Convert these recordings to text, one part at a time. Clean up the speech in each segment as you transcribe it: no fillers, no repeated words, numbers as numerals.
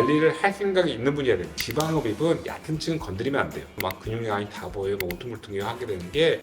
관리를 할 생각이 있는 분이어야 돼요. 지방 흡입은 얕은 층 건드리면 안 돼요. 막 근육량이 다 보이고 울퉁불퉁해 하게 되는 게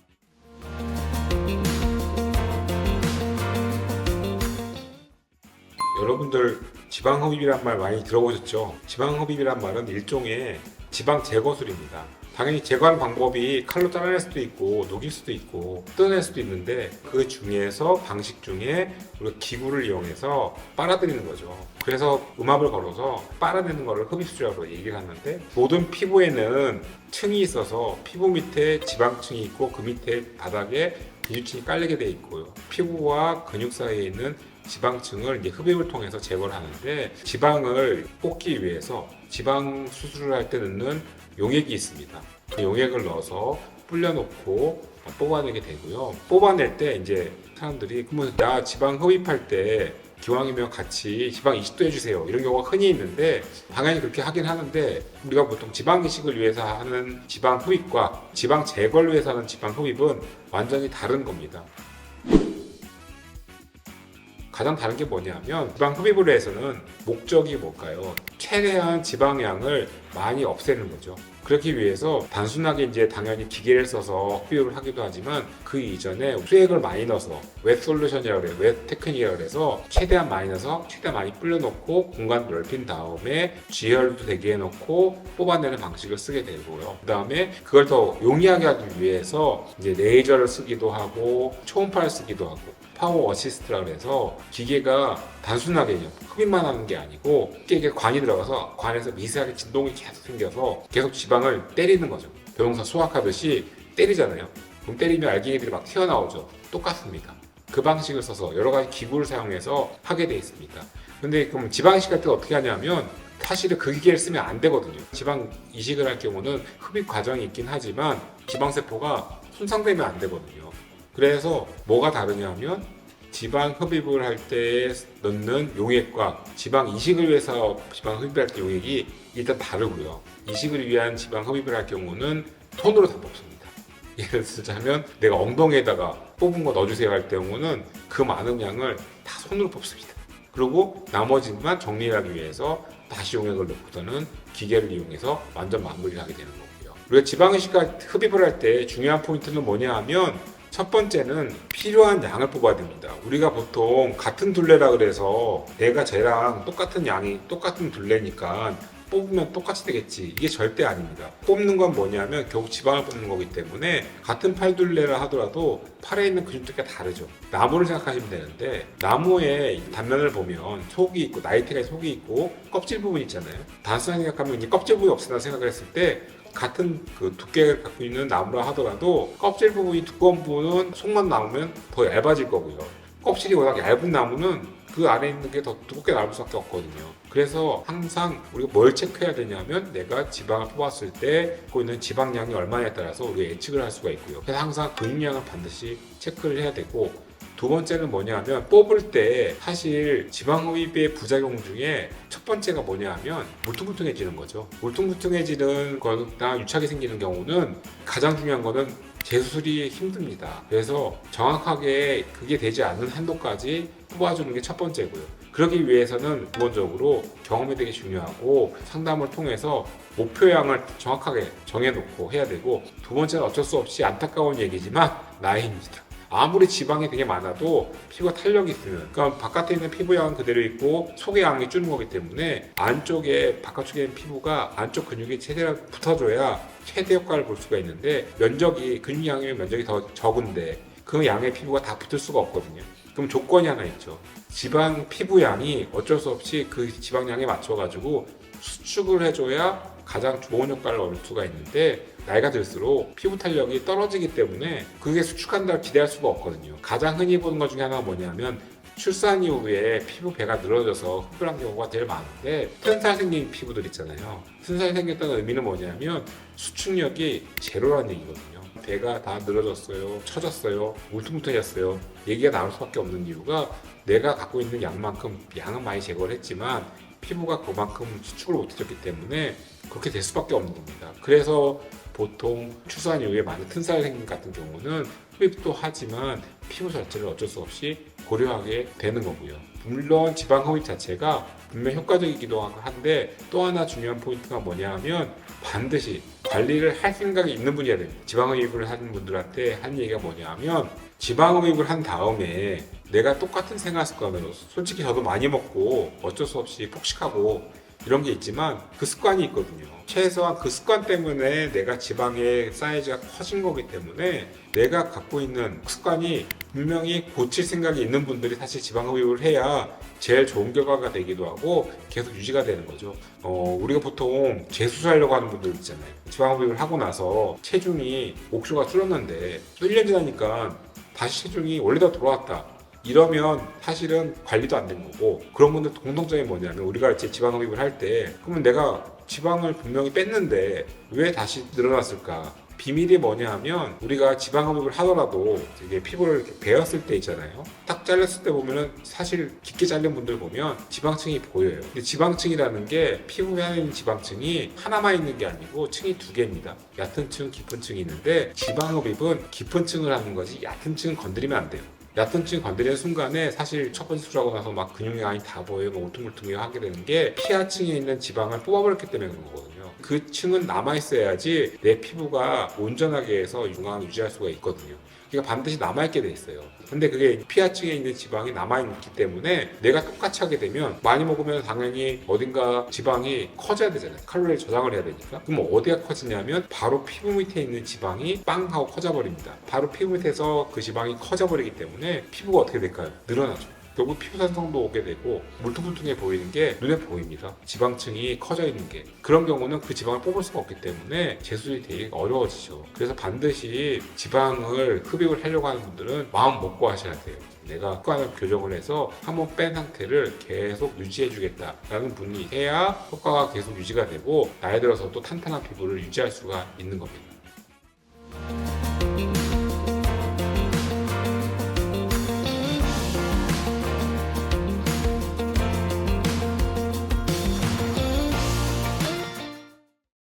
여러분들 지방 흡입이란 말 많이 들어보셨죠? 지방 흡입이란 말은 일종의 지방 제거술입니다. 당연히 제거하는 방법이 칼로 잘라낼 수도 있고 녹일 수도 있고 뜯어낼 수도 있는데 그 중에서 방식 중에 우리가 기구를 이용해서 빨아들이는 거죠. 그래서 음압을 걸어서 빨아내는 것을 흡입술이라고 얘기를 하는데 모든 피부에는 층이 있어서 피부 밑에 지방층이 있고 그 밑에 바닥에 비주층이 깔리게 돼 있고요. 피부와 근육 사이에 있는 지방층을 이제 흡입을 통해서 제거를 하는데 지방을 뽑기 위해서 지방 수술을 할 때 넣는 용액이 있습니다. 그 용액을 넣어서 불려놓고 뽑아내게 되고요. 뽑아낼 때 이제 사람들이 그러면 나 지방 흡입할 때 기왕이면 같이 지방 이식도 해주세요. 이런 경우가 흔히 있는데 당연히 그렇게 하긴 하는데 우리가 보통 지방 이식을 위해서 하는 지방 흡입과 지방 제거를 위해서 하는 지방 흡입은 완전히 다른 겁니다. 가장 다른 게 뭐냐면 지방 흡입을 해서는 목적이 뭘까요? 최대한 지방량을 많이 없애는 거죠. 그렇기 위해서 단순하게 이제 당연히 기계를 써서 흡입을 하기도 하지만 그 이전에 수액을 많이 넣어서 웻 솔루션이라고 해요. 웻 테크닉이라고 해서 최대한 많이 넣어서 최대한 많이 불려놓고 공간 넓힌 다음에 지혈도 되게 해놓고 뽑아내는 방식을 쓰게 되고요. 그 다음에 그걸 더 용이하게 하기 위해서 이제 레이저를 쓰기도 하고 초음파를 쓰기도 하고 파워 어시스트라고 해서 기계가 단순하게 흡입만 하는 게 아니고 기계에 관이 들어가서 관에서 미세하게 진동이 계속 생겨서 계속 지방을 때리는 거죠. 벼농사 수확하듯이 때리잖아요. 그럼 때리면 알갱이들이 막 튀어나오죠. 똑같습니다. 그 방식을 써서 여러 가지 기구를 사용해서 하게 돼 있습니다. 근데 그럼 지방 이식 할 때 어떻게 하냐면 사실은 그 기계를 쓰면 안 되거든요. 지방 이식을 할 경우는 흡입 과정이 있긴 하지만 지방세포가 손상되면 안 되거든요. 그래서 뭐가 다르냐면 지방 흡입을 할 때 넣는 용액과 지방 이식을 위해서 지방 흡입할 때 용액이 일단 다르고요. 이식을 위한 지방 흡입을 할 경우는 손으로 다 뽑습니다. 예를 들자면 내가 엉덩이에다가 뽑은 거 넣어주세요 할 경우는 그 많은 양을 다 손으로 뽑습니다. 그리고 나머지만 정리하기 위해서 다시 용액을 넣고서는 기계를 이용해서 완전 마무리를 하게 되는 거고요. 우리가 지방 이식 흡입을 할 때 중요한 포인트는 뭐냐 하면 첫 번째는 필요한 양을 뽑아야 됩니다. 우리가 보통 같은 둘레라 그래서 내가 쟤랑 똑같은 양이 똑같은 둘레니까 뽑으면 똑같이 되겠지. 이게 절대 아닙니다. 뽑는 건 뭐냐면 결국 지방을 뽑는 거기 때문에 같은 팔 둘레라 하더라도 팔에 있는 근육들과 다르죠. 나무를 생각하시면 되는데 나무의 단면을 보면 속이 있고 나이테가 속이 있고 껍질 부분이 있잖아요. 단순하게 생각하면 이제 껍질 부분이 없애다 생각을 했을 때 같은 그 두께를 갖고 있는 나무라 하더라도 껍질 부분이 두꺼운 부분은 속만 나오면 더 얇아질 거고요. 껍질이 워낙 얇은 나무는 그 안에 있는 게 더 두껍게 나올 수밖에 없거든요. 그래서 항상 우리가 뭘 체크해야 되냐면 내가 지방을 뽑았을 때 갖고 있는 지방량이 얼마냐에 따라서 우리가 예측을 할 수가 있고요. 그래서 항상 근육량을 반드시 체크를 해야 되고 두 번째는 뭐냐면 뽑을 때 사실 지방 흡입의 부작용 중에 첫 번째가 뭐냐면 울퉁불퉁해지는 거죠. 울퉁불퉁해지는 거나 유착이 생기는 경우는 가장 중요한 거는 재수술이 힘듭니다. 그래서 정확하게 그게 되지 않는 한도까지 뽑아주는 게 첫 번째고요. 그러기 위해서는 기본적으로 경험이 되게 중요하고 상담을 통해서 목표량을 정확하게 정해놓고 해야 되고 두 번째는 어쩔 수 없이 안타까운 얘기지만 나이입니다. 아무리 지방이 되게 많아도 피부가 탄력이 있으면 그러니까 바깥에 있는 피부양은 그대로 있고 속의 양이 줄는 거기 때문에 안쪽에 바깥쪽에 있는 피부가 안쪽 근육이 최대한 붙어줘야 최대 효과를 볼 수가 있는데 면적이 근육량이면 면적이 더 적은데 그 양의 피부가 다 붙을 수가 없거든요. 그럼 조건이 하나 있죠. 지방 피부양이 어쩔 수 없이 그 지방량에 맞춰가지고 수축을 해줘야 가장 좋은 효과를 얻을 수가 있는데 나이가 들수록 피부 탄력이 떨어지기 때문에 그게 수축한다고 기대할 수가 없거든요. 가장 흔히 보는 것 중에 하나가 뭐냐면 출산 이후에 피부 배가 늘어져서 흡혈한 경우가 제일 많은데 튼살 생긴 피부들 있잖아요. 튼살이 생겼다는 의미는 뭐냐면 수축력이 제로라는 얘기거든요. 배가 다 늘어졌어요, 처졌어요, 울퉁불퉁해졌어요. 얘기가 나올 수밖에 없는 이유가 내가 갖고 있는 양만큼 양은 많이 제거를 했지만 피부가 그만큼 수축을 못해줬기 때문에 그렇게 될 수밖에 없는 겁니다. 그래서 보통 출산 이후에 많은 튼살 생긴 같은 경우는 흡입도 하지만 피부 자체를 어쩔 수 없이 고려하게 되는 거고요. 물론 지방 흡입 자체가 분명 효과적이기도 한데 또 하나 중요한 포인트가 뭐냐 하면 반드시 관리를 할 생각이 있는 분이어야 됩니다. 지방흡입을 하는 분들한테 한 얘기가 뭐냐 하면 지방흡입을 한 다음에 내가 똑같은 생활 습관으로 솔직히 저도 많이 먹고 어쩔 수 없이 폭식하고 이런 게 있지만 그 습관이 있거든요. 최소한 그 습관 때문에 내가 지방의 사이즈가 커진 거기 때문에 내가 갖고 있는 습관이 분명히 고칠 생각이 있는 분들이 사실 지방 흡입을 해야 제일 좋은 결과가 되기도 하고 계속 유지가 되는 거죠. 우리가 보통 재수술하려고 하는 분들 있잖아요. 지방 흡입을 하고 나서 체중이 목표가 줄었는데 또 1년 지나니까 다시 체중이 원래대로 돌아왔다. 이러면 사실은 관리도 안 된 거고, 그런 분들 공통점이 뭐냐면 우리가 이제 지방 흡입을 할 때 그러면 내가 지방을 분명히 뺐는데 왜 다시 늘어났을까? 비밀이 뭐냐 하면 우리가 지방 흡입을 하더라도 이게 피부를 이렇게 베었을 때 있잖아요. 딱 잘랐을 때 보면은 사실 깊게 잘린 분들 보면 지방층이 보여요. 근데 지방층이라는 게 피부 안에 있는 지방층이 하나만 있는 게 아니고 층이 두 개입니다. 얕은 층, 깊은 층이 있는데 지방 흡입은 깊은 층을 하는 거지 얕은 층은 건드리면 안 돼요. 얕은 층 건드리는 순간에 사실 첫 번째 수술하고 나서 막 근육량이 다 보이고 울퉁불퉁해요 하게 되는 게 피하층에 있는 지방을 뽑아버렸기 때문에 그런 거거든요. 그 층은 남아있어야지 내 피부가 온전하게 해서 윤곽을 유지할 수가 있거든요. 그러니까 반드시 남아있게 돼 있어요. 근데 그게 피하층에 있는 지방이 남아있기 때문에 내가 똑같이 하게 되면 많이 먹으면 당연히 어딘가 지방이 커져야 되잖아요. 칼로리를 저장을 해야 되니까. 그럼 어디가 커지냐면 바로 피부 밑에 있는 지방이 빵 하고 커져버립니다. 바로 피부 밑에서 그 지방이 커져버리기 때문에 피부가 어떻게 될까요? 늘어나죠. 결국 피부 산성도 오게 되고 물퉁물퉁해 보이는 게 눈에 보입니다. 지방층이 커져 있는 게. 그런 경우는 그 지방을 뽑을 수가 없기 때문에 재수술이 되게 어려워지죠. 그래서 반드시 지방을 흡입을 하려고 하는 분들은 마음 먹고 하셔야 돼요. 내가 습관을 교정을 해서 한번 뺀 상태를 계속 유지해 주겠다라는 분이 해야 효과가 계속 유지가 되고 나이 들어서 또 탄탄한 피부를 유지할 수가 있는 겁니다.